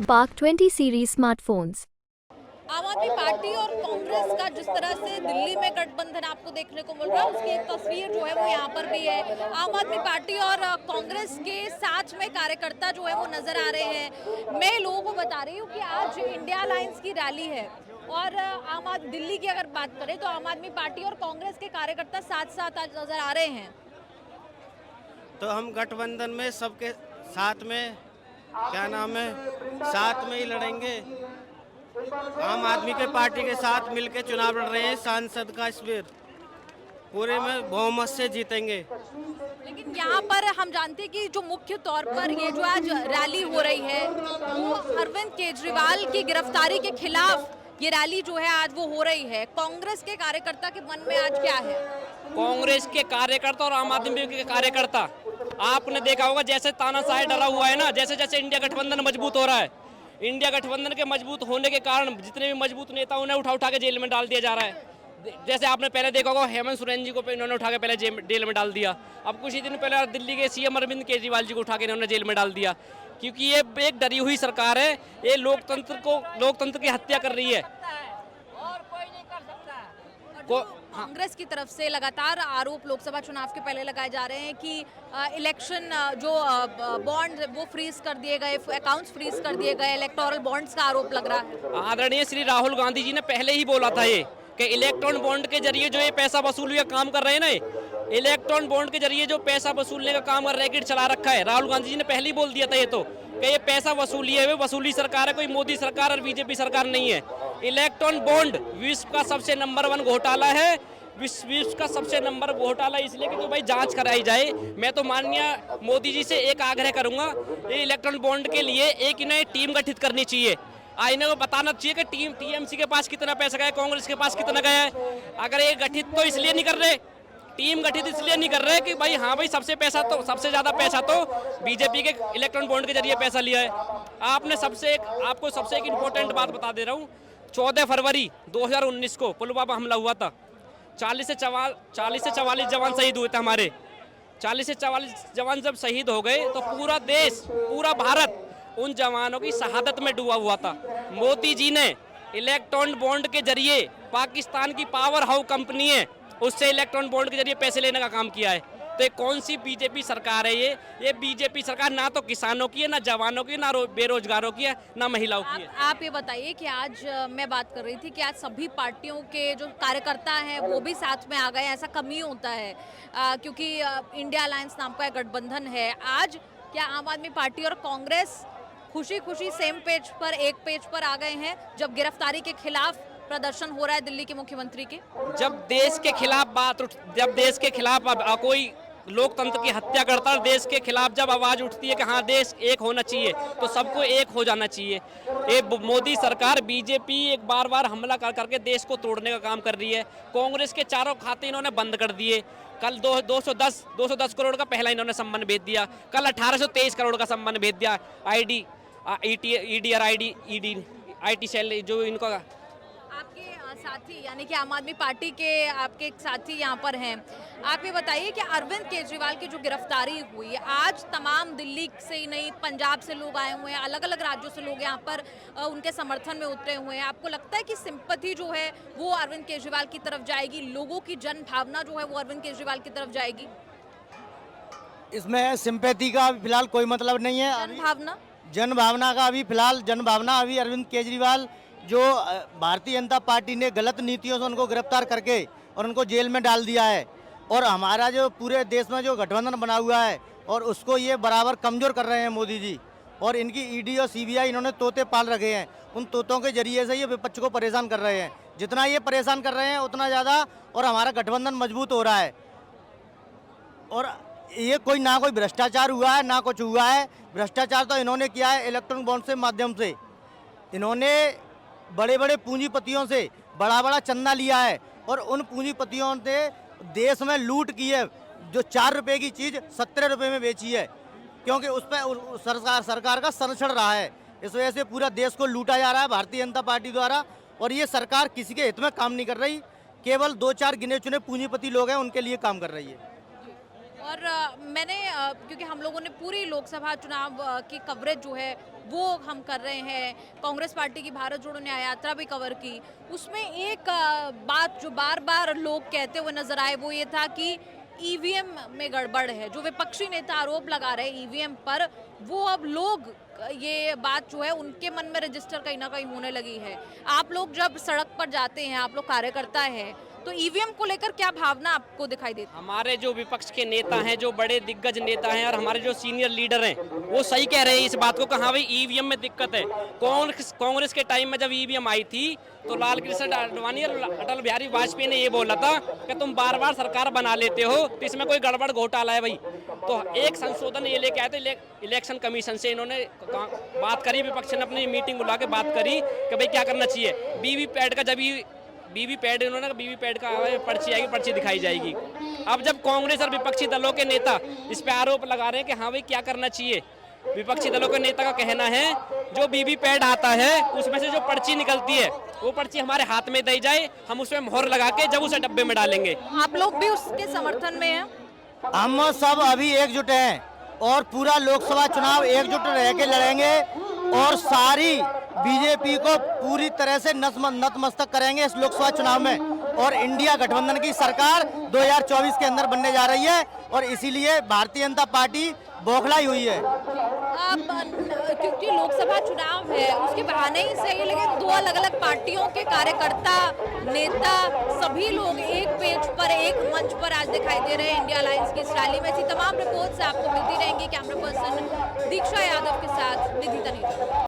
Bark 20 series smartphones. आम आदमी party और कांग्रेस का जिस तरह से दिल्ली में गठबंधन आपको देखने को मिल रहा है, उसकी एक तस्वीर जो है वो यहाँ पर भी है। आम आदमी पार्टी और कांग्रेस के साथ में कार्यकर्ता जो है वो नजर आ रहे हैं। मैं लोगों को बता रही हूँ कि आज इंडिया अलायंस की रैली है और आम आदमी दिल्ली की अगर बात करें तो आम आदमी पार्टी और कांग्रेस के कार्यकर्ता साथ साथ आज नजर आ रहे हैं। तो हम गठबंधन में सबके साथ में क्या नाम है साथ में ही लड़ेंगे। आम आदमी के पार्टी के साथ मिलकर चुनाव लड़ रहे हैं। सांसद का इस बार पूरे में बहुमत से जीतेंगे। लेकिन यहाँ पर हम जानते हैं कि जो मुख्य तौर पर ये जो आज रैली हो रही है वो अरविंद केजरीवाल की गिरफ्तारी के खिलाफ ये रैली जो है आज वो हो रही है। कांग्रेस के कार्यकर्ता के मन में आज क्या है? कांग्रेस के कार्यकर्ता और आम आदमी के कार्यकर्ता, आपने देखा होगा जैसे तानाशाही डरा हुआ है ना, जैसे जैसे इंडिया गठबंधन मजबूत हो रहा है, इंडिया गठबंधन के मजबूत होने के कारण जितने भी मजबूत नेता उन्हें उठा उठा के जेल में डाल दिया जा रहा है। जैसे आपने पहले देखा होगा हेमंत सोरेन जी को इन्होंने उठा के पहले जेल में डाल दिया। अब कुछ ही दिन पहले दिल्ली के सीएम अरविंद केजरीवाल जी को उठा के इन्होंने जेल में डाल दिया, क्योंकि ये एक डरी हुई सरकार है। ये लोकतंत्र की हत्या कर रही है। कांग्रेस की तरफ से लगातार आरोप लोकसभा चुनाव के पहले लगाए जा रहे हैं कि इलेक्शन जो बॉन्ड वो फ्रीज कर दिए गए, अकाउंट्स फ्रीज कर दिए गए, इलेक्टोरल बॉन्ड्स का आरोप लग रहा है। आदरणीय श्री राहुल गांधी जी ने पहले ही बोला था ये कि इलेक्ट्रॉन बॉन्ड के जरिए जो ये पैसा वसूली का काम कर रहे हैं ना, इलेक्ट्रॉन बॉन्ड के जरिए जो पैसा वसूलने का काम कर रैकेट चला रखा है, राहुल गांधी जी ने पहले ही बोल दिया था ये तो कि ये पैसा वसूली है, वसूली सरकार है, कोई मोदी सरकार और बीजेपी सरकार नहीं है। इलेक्ट्रॉन बॉन्ड विश्व का सबसे नंबर 1 घोटाला है, विश्व का सबसे नंबर घोटाला, इसलिए कि तो भाई जांच कराई जाए। मैं तो माननीय मोदी जी से एक आग्रह करूंगा, ये इलेक्ट्रॉन बॉन्ड के लिए एक इन्हें टीम गठित करनी चाहिए। आईने को बताना चाहिए कि टीएमसी के पास कितना पैसा गया है, कांग्रेस के पास कितना गया है। अगर ये गठित तो इसलिए नहीं कर रहे, टीम गठित इसलिए नहीं कर रहे कि भाई हाँ भाई सबसे ज्यादा पैसा तो बीजेपी के इलेक्ट्रॉन बॉन्ड के जरिए पैसा लिया है। आपको सबसे एक इम्पोर्टेंट बात बता दे रहा हूँ। 14 फरवरी 2019 को पुलवामा हमला हुआ था। 40 से 44 जवान शहीद हुए थे हमारे। 40 से 44 जवान जब शहीद हो गए तो पूरा देश, पूरा भारत उन जवानों की शहादत में डूबा हुआ था। मोदी जी ने इलेक्ट्रॉन बॉन्ड के जरिए, पाकिस्तान की पावर हाउस कंपनी है उससे इलेक्ट्रॉन बॉन्ड के जरिए पैसे लेने का काम किया है। तो कौन सी बीजेपी सरकार है ये बीजेपी सरकार ना तो किसानों की है, ना जवानों की, ना बेरोजगारों की है, ना महिलाओं की है। आप ये बताइए कि आज मैं बात कर रही थी कि आज सभी पार्टियों के जो कार्यकर्ता हैं वो भी साथ में आ गए। ऐसा कम ही होता है क्योंकि इंडिया अलायंस नाम का गठबंधन है। आज क्या आम आदमी पार्टी और कांग्रेस खुशी खुशी सेम पेज पर, एक पेज पर आ गए हैं जब गिरफ्तारी के खिलाफ प्रदर्शन हो रहा है दिल्ली के मुख्यमंत्री के? जब देश के खिलाफ कोई लोकतंत्र की हत्या करता है, देश के खिलाफ जब आवाज उठती है कि हाँ देश एक होना चाहिए, तो सबको एक हो जाना चाहिए। ये मोदी सरकार, बीजेपी एक बार हमला करके देश को तोड़ने का काम कर रही है। कांग्रेस के चारों खाते इन्होंने बंद कर दिए। कल 210 करोड़ का पहला इन्होंने सम्मान भेज दिया। कल 1823 करोड़ का सम्मान भेज दिया। ईडी सेल जो इनका आपके साथी यानी कि आम आदमी पार्टी के आपके एक साथी यहाँ पर हैं। आप ये बताइए कि अरविंद केजरीवाल की जो गिरफ्तारी हुई, आज तमाम दिल्ली से ही नहीं पंजाब से लोग आए हुए हैं, अलग अलग राज्यों से लोग यहाँ पर उनके समर्थन में उतरे हुए हैं। आपको लगता है कि सिंपैथी जो है वो अरविंद केजरीवाल की तरफ जाएगी, लोगों की जन भावना जो है वो अरविंद केजरीवाल की तरफ जाएगी? इसमें सिंपैथी का फिलहाल कोई मतलब नहीं है। जन भावना का अभी फिलहाल अभी अरविंद केजरीवाल जो भारतीय जनता पार्टी ने गलत नीतियों से उनको गिरफ्तार करके और उनको जेल में डाल दिया है, और हमारा जो पूरे देश में जो गठबंधन बना हुआ है और उसको ये बराबर कमज़ोर कर रहे हैं मोदी जी। और इनकी ईडी और सीबीआई इन्होंने तोते पाल रखे हैं, उन तोतों के जरिए से ये विपक्ष को परेशान कर रहे हैं। जितना ये परेशान कर रहे हैं उतना ज़्यादा और हमारा गठबंधन मजबूत हो रहा है। और ये ना कोई भ्रष्टाचार हुआ है ना कुछ हुआ है। भ्रष्टाचार तो इन्होंने किया है इलेक्ट्रॉनिक बॉन्ड के माध्यम से। इन्होंने बड़े बड़े पूंजीपतियों से बड़ा चंदा लिया है और उन पूंजीपतियों ने देश में लूट की है। जो 4 रुपए की चीज़ 17 रुपए में बेची है, क्योंकि उस पर सरकार का सर चढ़ रहा है। इस वजह से पूरा देश को लूटा जा रहा है भारतीय जनता पार्टी द्वारा, और ये सरकार किसी के हित में काम नहीं कर रही, केवल 2-4 गिने चुने पूंजीपति लोग हैं उनके लिए काम कर रही है। और मैंने क्योंकि हम लोगों ने पूरी लोकसभा चुनाव की कवरेज जो है वो हम कर रहे हैं, कांग्रेस पार्टी की भारत जोड़ो न्याय यात्रा भी कवर की। उसमें एक बात जो बार बार लोग कहते हुए नजर आए वो ये था कि ईवीएम में गड़बड़ है। जो विपक्षी नेता आरोप लगा रहे ईवीएम पर, वो अब लोग ये बात जो है उनके मन में रजिस्टर कहीं ना कहीं होने लगी है। आप लोग जब सड़क पर जाते हैं, आप लोग कार्यकर्ता हैं, तो ईवीएम को लेकर क्या भावना आपको दिखाई देती है? हमारे जो विपक्ष के नेता हैं, जो बड़े दिग्गज नेता हैं और हमारे जो सीनियर लीडर हैं, वो सही कह रहे हैं इस बात को कि हाँ भाई ईवीएम में दिक्कत है। कांग्रेस के टाइम में जब ईवीएम आई थी तो लाल कृष्ण आडवाणी और अटल बिहारी वाजपेयी ने ये बोला था कि तुम बार बार सरकार बना लेते हो तो इसमें कोई गड़बड़ घोटाला है भाई। तो एक संशोधन ये लेके आए थे इलेक्शन कमीशन से, इन्होंने बात करी, विपक्ष ने अपनी मीटिंग बुला के बात करी कि भाई क्या करना चाहिए। वीवीपैट का जब वीवीपैट इन्होंने वीवीपैट का पर्ची आएगी, पर्ची दिखाई जाएगी। अब जब कांग्रेस और विपक्षी दलों के नेता इस पे आरोप लगा रहे हैं कि हाँ भाई क्या करना चाहिए, विपक्षी दलों के नेता का कहना है जो वीवीपैट आता है उसमें से जो पर्ची निकलती है वो पर्ची हमारे हाथ में दी जाए, हम उसमें मोहर लगा के जब उसे डब्बे में डालेंगे। आप लोग भी उसके समर्थन में हैं? हम सब अभी एकजुट हैं और पूरा लोकसभा चुनाव एकजुट रह के लड़ेंगे और सारी बीजेपी को पूरी तरह से नतमस्तक करेंगे इस लोकसभा चुनाव में। और इंडिया गठबंधन की सरकार 2024 के अंदर बनने जा रही है और इसीलिए भारतीय जनता पार्टी बौखलाई हुई है। क्योंकि लोकसभा चुनाव है उसके बहाने ही सही, लेकिन दो अलग अलग पार्टियों के कार्यकर्ता, नेता, सभी लोग एक पेज पर, एक मंच पर आज दिखाई दे रहे हैं इंडिया अलायंस की इस रैली में। ऐसी तमाम रिपोर्ट्स आपको मिलती रहेंगी। कैमरा पर्सन दीक्षा यादव के साथ निधि तनेजा।